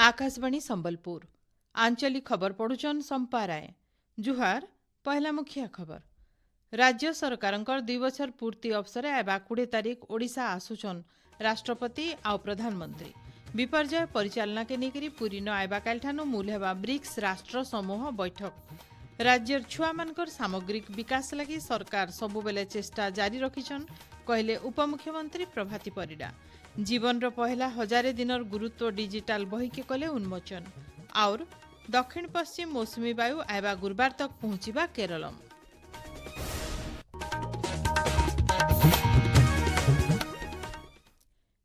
आकाशवाणी संबलपुर आंचलिक खबर पढ़ुचन संपा राय। जुहार पहला मुखिया खबर। राज्य सरकारंकर 2 बछर पूर्ति अवसर एबा 20 तारीख ओडिशा आसुचन राष्ट्रपति आउ प्रधानमंत्री। विपर्यय परिचालना के नेकरी पुरी न आइबा कालठानु मूल हेबा ब्रिक्स राष्ट्र समूह बैठक। राज्यर छुआ मानकर सामग्रिक विकास लगी सरकार सबुबेले चेष्टा जारी रखिछन कहले उपमुख्यमंत्री प्रभाती परिडा। जीवन रो पहला 1000 दिनर गुरुत्व डिजिटाल बही के कले उन्मोचन। और दक्षिण पश्चिम मौसुमी वायु आइबा गुरुवार तक पहुंचीबा केरलम।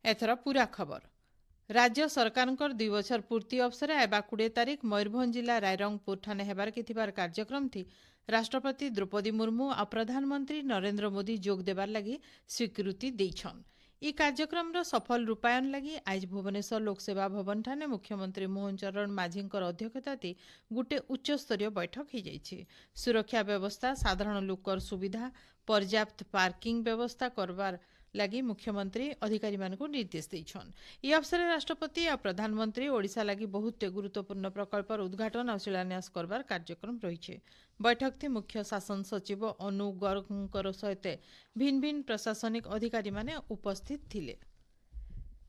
एथर पूरा खबर। राज्य सरकारंकर 2 बछर पूर्ति अवसर आइबा 20 तारीख मयूरभंज जिला रायरंगपुर ठाने हेबार के थिबार कार्यक्रम थी राष्ट्रपति द्रौपदी मुर्मू और प्रधानमंत्री नरेंद्र मोदी जोग देबार लगी स्वीकृति देइछन। ई कार्यक्रम रो सफल रूपायन लगी आज भुवनेश्वर लोकसेवा भवन ठाने मुख्यमंत्री मोहन चरण माझींकर अध्यक्षताती गुटे उच्च स्तरीय बैठक हो जाइछि। सुरक्षा व्यवस्था, साधारण लोकर सुविधा, पर्याप्त पार्किंग व्यवस्था करबार लगी मुख्यमंत्री अधिकारी मानकु निर्देश देइछन। ई अवसर राष्ट्रपति और प्रधानमंत्री ओडिशा लगी बहुत गुरुत्वपूर्ण प्रकल्पर उद्घाटन और शिलान्यास करबार कार्यक्रम रहिछे। बैठक थी मुख्य शासन सचिव अनु गर्गकर सहित भिन्न भिन्न प्रशासनिक अधिकारी माने उपस्थित थिले।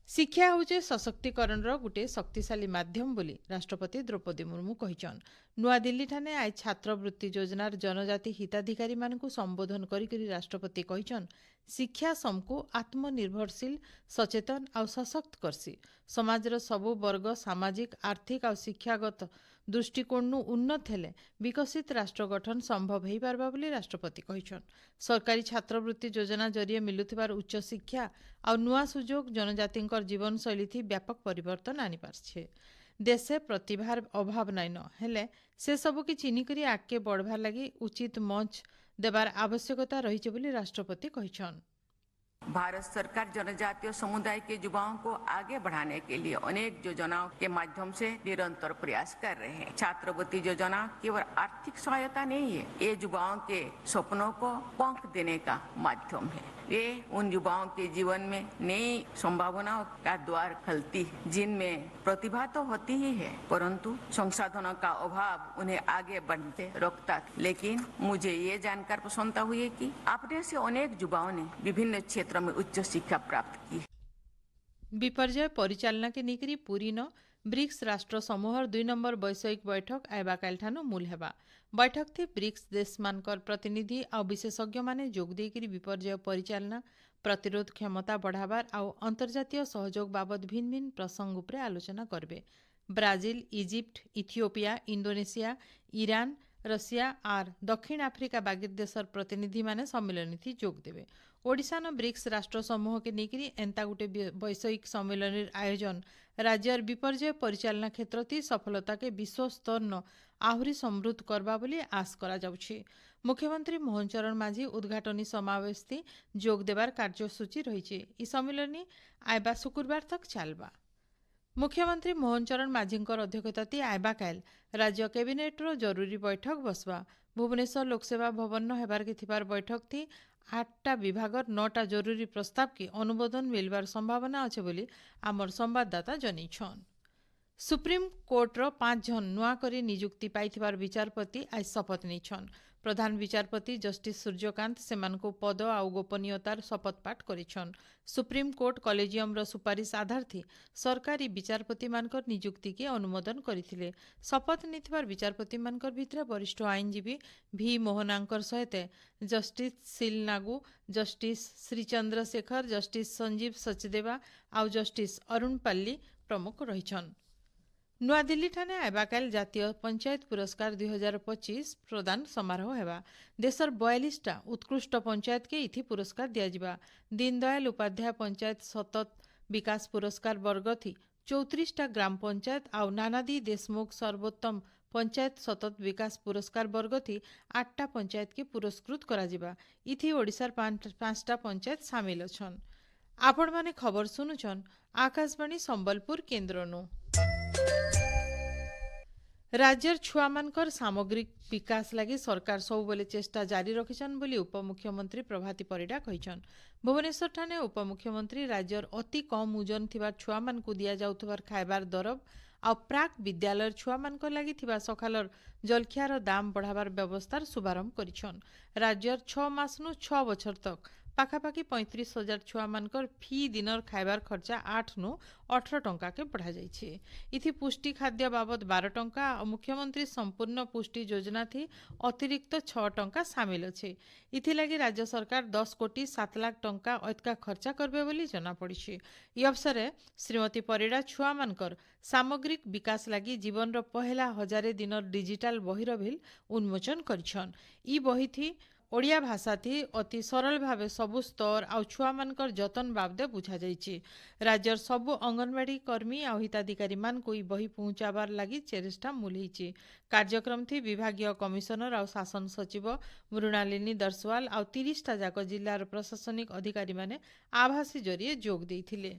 शिक्षा होचे सशक्तिकरण गोटे शक्तिशाली माध्यम बोली राष्ट्रपति द्रौपदी मुर्मू कहिछन। नुआ दिल्ली ठाने आज छात्रवृत्ति योजनार जनजाति हिताधिकारी मानकु संबोधन करी राष्ट्रपति कहिछन शिक्षा समको आत्मनिर्भरशील, सचेतन और सशक्त करसी। समाजर सबु वर्ग सामाजिक, आर्थिक और शिक्षागत दृष्टिकोण उन्नत हेले विकसित राष्ट्र गठन संभव हो पारबा बोली राष्ट्रपति कहिछन। सरकारी छात्रवृत्ति योजना जरिए मिलुथिबार उच्च शिक्षा और नुआ सुजोग जनजातिंकर जीवनशैली थी व्यापक परिवर्तन आनी पारछे। देशे प्रतिभार अभाव नाइन हेले से सबु की चिन्हिकरी आगे बढ़वार लगी उचित मंच देवार आवश्यकता रही बोली राष्ट्रपति कहिछन। भारत सरकार जनजातीय समुदाय के युवाओं को आगे बढ़ाने के लिए अनेक योजनाओं के माध्यम से निरंतर प्रयास कर रहे हैं। छात्रवृत्ति योजना केवल आर्थिक सहायता नहीं है, ये युवाओं के सपनों को पंख देने का माध्यम है। ये उन युवाओं के जीवन में नई संभावनाओं का द्वार खोलती है जिनमें प्रतिभा तो होती ही है परंतु संसाधनों का अभाव उन्हें आगे बढ़ते रोकता। लेकिन मुझे ये जानकर प्रसन्नता हुई है कि अपने से अनेक युवाओं ने विभिन्न क्षेत्रों में उच्च शिक्षा प्राप्त की। विपर्यय परिचालना के निकरी पूरी न ब्रिक्स राष्ट्र समूहर 2 नंबर वैषयिक बैठक आइबा कालठानु मूल हेबा। बैठक थी ब्रिक्स देश मानकर प्रतिनिधि और विशेषज्ञ माने जोग देकरी विपर्यय परिचालना, प्रतिरोध क्षमता बढ़ावार और अंतर्जातीय सहयोग बाबद भिन्न भिन्न प्रसंग उपरे आलोचना करबे। Brazil, Egypt, Ethiopia, Indonesia, Iran, Russia और दक्षिण आफ्रिका बागिर देशर प्रतिनिधि माने सम्मेलन थी जोग देवे। ओडिशा न ब्रिक्स राष्ट्र समूह के नेकरी एंता गुटे वैषयिक सम्मेलन आयोजन राज्यर विपर्यय परिचालना क्षेत्र थी सफलता के विश्व स्तर न आहुरी समृद्ध करबा बोली आश करा जाउछि। मुख्यमंत्री मोहन चरण माझी उद्घाटनी समावेश थी जोग देवार कार्यसूची रहिछि। ई सम्मेलनी आइबा शुक्रवार तक चलबा। मुख्यमंत्री मोहन चरण माझींकर अध्यक्षताती आइबा काल राज्य कैबिनेटर जरूरी बैठक बसवा। भुवनेश्वर लोकसेवा भवन न हेबार के थिबार बैठक थी 8टा विभागर 9टा जरूरी प्रस्ताव की अनुमोदन मिलवार संभावना अच्छे बोली आमर संवाददाता जनईछन। सुप्रीम कोर्टर 5 जन नुआ करी नियुक्ति पाइथिबार विचारपति आज शपथ नेछन। प्रधान विचारपति जस्टिस सूर्यकांत सेमानको पद और गोपनीयतार शपथ पाठ करिछन। सुप्रीम कोर्ट कलेजियम रो सुपारिश आधार थी सरकारी विचारपति मानकर नियुक्ति के अनुमोदन करिथिले। शपथ नेथिबार विचारपति मानकर भितरे वरिष्ठ आईनजीवी भी मोहनांकर सहित justice seal Nagu, justice Shri Chandrashekhar, justice Sanjeev Sachdeva और जस्टिस अरुण पल्ली प्रमुख रहिछन। नुआ दिल्ली ठाने आइबा काल जातीय पंचायत पुरस्कार 2025 प्रदान समारोह हेबा। देशर 42टा उत्कृष्ट पंचायत के इथि पुरस्कार दियाजिबा। दीनदयाल उपाध्याय पंचायत सतत विकास पुरस्कार वर्ग थी 34टा ग्राम पंचायत और नानादी देशमुख सर्वोत्तम पंचायत सतत विकास पुरस्कार वर्ग थी 8टा पंचायत के पुरस्कृत कराजिबा। इथि ओडिशार 5टा पंचायत शामिल अछन। आपण माने खबर सुनुछन आकाशवाणी संबलपुर केन्द्रनु। राज्यर छुआमानकर सामग्रिक विकास लगी सरकार सबुबले चेष्टा जारी रखिछन बोली उपमुख्यमंत्री प्रभाती परिडा कहिछन। भुवनेश्वर ठाने उपमुख्यमंत्री राज्यर अति कम ओजन थिबार छुआमानकु दिया जाउथबार खाइबार दरब आ प्राक विद्यालय छुआ मान लगी थिबा सखालर जलखियार दाम बढ़ावार व्यवस्थार शुभारंभ करिछन। राज्यर 6 मासनु 6 बछर तक पाखापाखि 35,000 छुआ मानकर फी दिनर खाइबार खर्चा 8 नु 18 टंका के बढ़ा जाइछे। इथि पुष्टि खाद्य बाबद 12 टंका और मुख्यमंत्री संपूर्ण पुष्टि योजना थी अतिरिक्त 6 टंका सामिल अच्छे। इथि लगी राज्य सरकार 10 कोटी 7 लाख टंका अतका खर्चा करबे बोली जना पड़िछे। ई अवसर श्रीमती परिड़ा छुआ मानकर सामग्रिक विकास लगी जीवन रो पहला 1000 दिनर डिजिटल बहिर बिल उन्मोचन करिछन। ई बही थी ओडिया भाषा थी अति सरल भावे सबु स्तर आउ छुआ मानकर जतन बाबदे बुझा जाइछि। राज्यर सबु अंगनवाड़ी कर्मी आउ हिताधिकारी मान को ई बही पहुंचाबार लगी चेष्टा मुलैछि। कार्यक्रम थी विभागीय कमिशनर आउ शासन सचिव मृणालिनी दर्शवाल आउ 30टा जाक जिल्लार प्रशासनिक अधिकारी माने आभासी जरिए जोग देइथिले।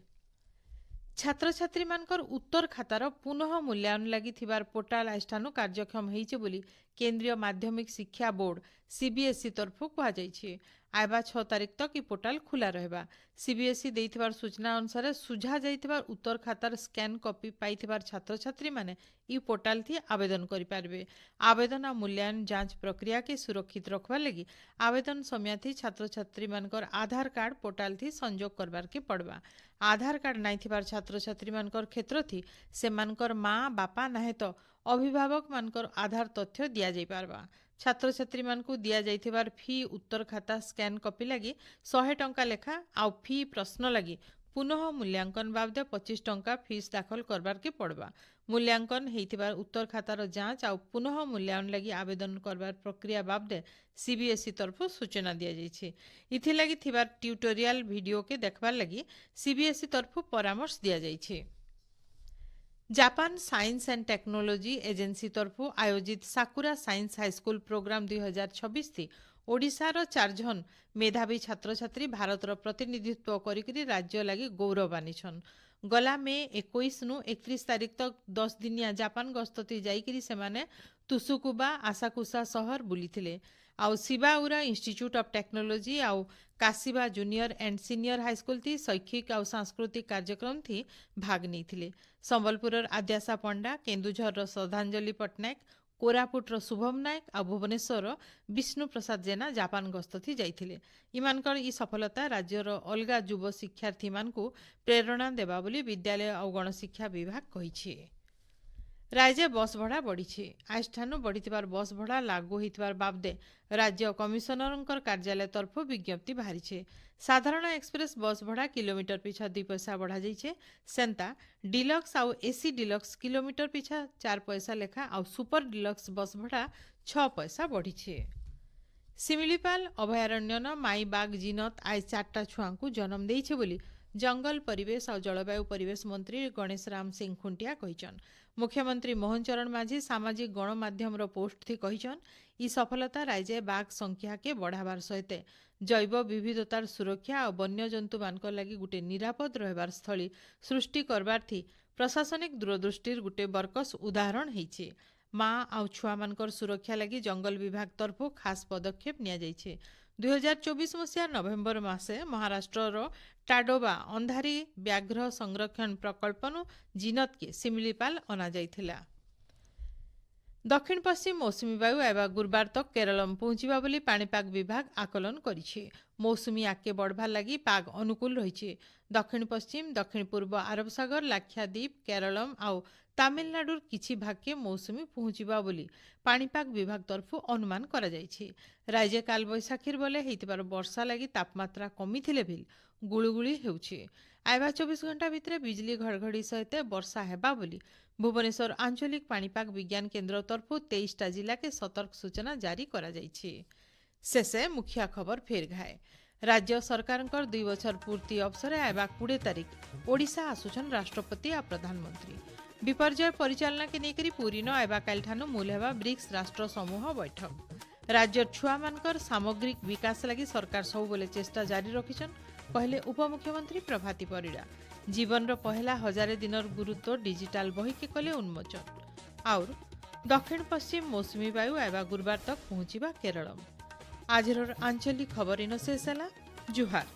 छात्र छात्री मानकर उत्तर खातार पुनः मूल्यांकन लगी थिबार पोर्टाल आइष्ठानु कार्यक्षम हेइचे बोली केंद्रीय माध्यमिक शिक्षा बोर्ड सीबीएसई तरफु कहा जाइछे। आयबा 6 तारिख तक ई पोर्टाल खुला रहबा। सीबीएसई देइथिबार सूचना अनुसार सुझा जाइथिबार उत्तर खातार स्कैन कॉपी पाइथिबार छात्र छात्री माने ई पोर्टाल थी आवेदन करि पारबे। आवेदन आ मूल्यांकन जांच प्रक्रिया के सुरक्षित रखवा लगी आवेदन समय थी छात्र छात्री मानकर आधार कार्ड पोर्टाल थी संजोग करबार के पड़बा। आधार कार्ड नाइ थिबार छात्र छात्री मानकर क्षेत्र थी से मानकर माँ बापा नाहे तो अभिभावक मानकर आधार तथ्य दिया जाई पारबा। छात्र छात्री मानकु दिया जाइथिबार फी उत्तर खाता स्कैन कॉपी लगी 100 टंका लेखा आउ फी प्रश्न लगी पुनः मूल्यांकन बाबदे 25 टंका फीस दाखल करबार के पड़बा। मूल्यांकन हेइथिबार उत्तर खातार जांच आउ पुनः मूल्यांकन लगी आवेदन करबार प्रक्रिया बाबदे सीबीएसई तरफु सूचना दिया जाइछे। इथि लगी थिबार ट्यूटोरियल वीडियो के देखबार लगी सीबीएसई तरफु परामर्श दिया जाइछे। Japan science and technology agency तरफु आयोजित साकुरा साइंस हाईस्कूल प्रोग्राम 2026 थी ओडिशार 4 जन मेधावी छात्र छात्री भारतर प्रतिनिधित्व करिकरी राज्य लगी गौरव आनिछन। गला मे 21 नु 31 तारिख तक 10 दिनिया जापान गस्तती जाइकरी सेमाने तुसुकुबा आसाकुसा शहर बुलीथिले आउ शिबाउरा इंस्टीट्यूट ऑफ टेक्नोलॉजी आउ काशिबा जूनियर एंड सीनियर हाईस्कूल थी शैक्षिक आउ सांस्कृतिक कार्यक्रम थी भाग नहीं। संबलपुर आद्याशा पंडा, केन्दुझर श्रद्धांजलि पट्टनायक, कोरापुटर शुभम नायक आ भुवनेश्वर विष्णु प्रसाद जेना जापान गस्त थी जाइथिले। इमानकर ई सफलता राज्यर अलगा युव शिक्षार्थी मानकु प्रेरणा देबा बोली विद्यालय आउ गणशिक्षा विभाग कहिछि। राज्य बस भड़ा बढ़ी आइष्ठानु बढ़िथिबार बस भड़ा लागू होइथिबार बाबदे राज्य कमिशनरंकर कार्यालय तरफ विज्ञप्ति बाहरी। साधारण एक्सप्रेस बस भड़ा किलोमीटर पिछा 2 पैसा बढ़ा जाइछे। सेंता डिलक्स आउ एसी डिलक्स किलोमीटर पिछा 4 पैसा लेखा आउ सुपर डिलक्स बस भड़ा 6 पैसा बढ़ी। सिमिलीपाल अभयारण्यन माई बाग जिनत आज 4टा छुआंकु जन्म देइछे बोली जंगल परिवेश और जलवायु परिवेश मंत्री गणेश राम सिंह खुंटिया कहिछन। मुख्यमंत्री मोहन चरण माझी सामाजिक गणमाध्यम पोस्ट थी कहिछन ई सफलता राज्य बाघ संख्या के बढ़ावार सहित जैव विविधतार सुरक्षा और वन्य जंतु मानक लगी गुटे निरापद रहबार स्थली सृष्टि करबार थी प्रशासनिक दूरदृष्टिर गुटे बरकस उदाहरण हेइछे। माँ आउ छुआ मानकर सुरक्षा लगी जंगल विभाग तरफ खास पदक्षेप निया जाइछे। 2024 मसीहा नवेम्बर मासे महाराष्ट्र टाडोबा अंधारी व्याघ्र संरक्षण प्रकल्पनु जिनत के सिमिलीपाल अना जाइथिला। दक्षिण पश्चिम मौसुमी वायु एवं गुरुवार तक केरलम पहुंचीबा बोली पाणीपाग विभाग आकलन करिछे। मौसुमी आगे बढ़वार लगी पाग अनुकूल रहिछे। दक्षिण पश्चिम दक्षिण पूर्व अरब सागर लाक्षाद्वीप केरलम आउ तामिलनाडुर किछि भाग के मौसुमी पहुंचीबा बोली पाणीपाग विभाग तरफु अनुमान करा जाइछे। राज्य काल बैशाखीर बोले हेइतिबार वर्षा लगी तापमात्रा कमिथिले भी गुळुगुळी हेउछे। आयबा 24 घंटा भितरे बिजली घड़घड़ी सहित वर्षा हेबा बोली भुवनेश्वर आंचलिक पाणीपाग विज्ञान केन्द्र तरफु 23टा जिला के सतर्क सूचना जारी करा जाइछे। शेषे मुखिया खबर फेर घाए। राज्य सरकारंकर 2 बछर पूर्ति अवसर आयबा 20 तारिख ओडिशा आसुछन राष्ट्रपति आ प्रधानमंत्री। विपर्यय परिचालना के नेकरी पूरीन आयबा कालठानु मूल हेबा ब्रिक्स राष्ट्र समूह बैठक। राज्य छुआ मानकर सामग्रिक विकास लगी सरकार सब बोले चेष्टा जारी रखिछन कहले उपमुख्यमंत्री प्रभाती परिड़ा। जीवन रो पहला 1000 दिनर गुरुत्व डिजिटल बही के कले उन्मोचन और दक्षिण पश्चिम मौसुमी वायु आयबा गुरुवार तक पहुंचीबा केरलम। आजर आंचलिक खबर इन शेष है। जुहार।